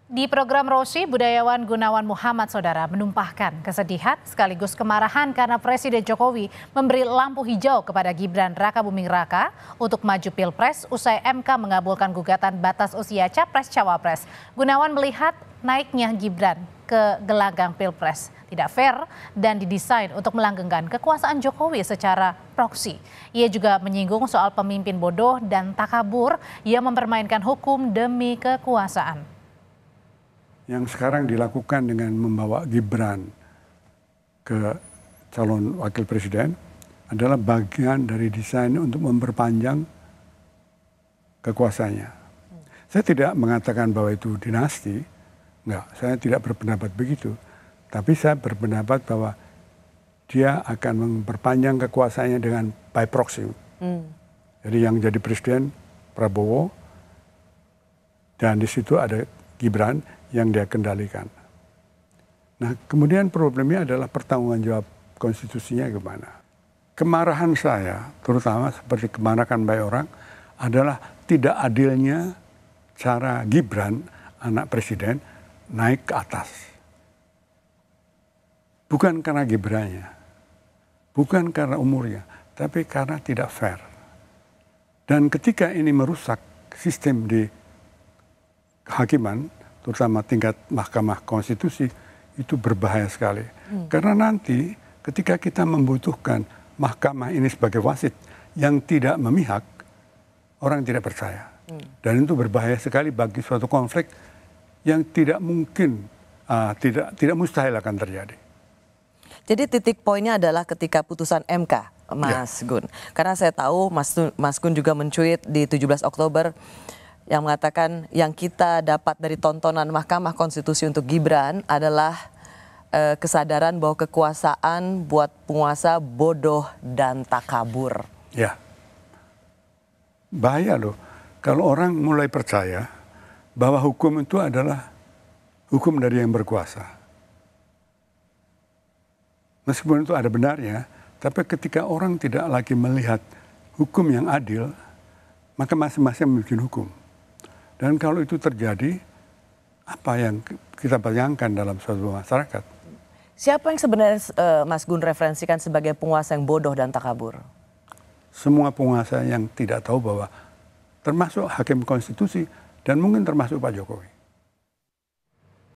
Di program Rosi, budayawan Gunawan Muhammad Saudara menumpahkan kesedihan sekaligus kemarahan karena Presiden Jokowi memberi lampu hijau kepada Gibran Rakabuming Raka untuk maju Pilpres usai MK mengabulkan gugatan batas usia Capres-Cawapres. Gunawan melihat naiknya Gibran ke gelanggang Pilpres tidak fair dan didesain untuk melanggengkan kekuasaan Jokowi secara proksi. Ia juga menyinggung soal pemimpin bodoh dan takabur yang mempermainkan hukum demi kekuasaan. Yang sekarang dilakukan dengan membawa Gibran ke calon wakil presiden adalah bagian dari desain untuk memperpanjang kekuasaannya. Saya tidak mengatakan bahwa itu dinasti, enggak, saya tidak berpendapat begitu. Tapi saya berpendapat bahwa dia akan memperpanjang kekuasaannya dengan by proxy. Jadi yang jadi presiden Prabowo, dan di situ ada Gibran yang dia kendalikan. Nah, kemudian problemnya adalah pertanggungan jawab konstitusinya gimana. Kemarahan saya, terutama seperti kemarahan banyak orang, adalah tidak adilnya cara Gibran, anak presiden, naik ke atas. Bukan karena Gibrannya, bukan karena umurnya, tapi karena tidak fair. Dan ketika ini merusak sistem di kehakiman, terutama tingkat Mahkamah Konstitusi, itu berbahaya sekali. Karena nanti ketika kita membutuhkan mahkamah ini sebagai wasit yang tidak memihak, orang tidak percaya. Dan itu berbahaya sekali bagi suatu konflik yang tidak mungkin, tidak mustahil akan terjadi. Jadi titik poinnya adalah ketika putusan MK, Mas Gun. Karena saya tahu Mas Gun juga mencuit di 17 Oktober, yang mengatakan yang kita dapat dari tontonan Mahkamah Konstitusi untuk Gibran adalah kesadaran bahwa kekuasaan buat penguasa bodoh dan takabur. Ya, bahaya loh kalau orang mulai percaya bahwa hukum itu adalah hukum dari yang berkuasa. Meskipun itu ada benarnya, tapi ketika orang tidak lagi melihat hukum yang adil, maka masing-masing membuat hukum. Dan kalau itu terjadi, apa yang kita bayangkan dalam suatu masyarakat? Siapa yang sebenarnya Mas Gun referensikan sebagai penguasa yang bodoh dan takabur? Semua penguasa yang tidak tahu bahwa termasuk hakim konstitusi dan mungkin termasuk Pak Jokowi.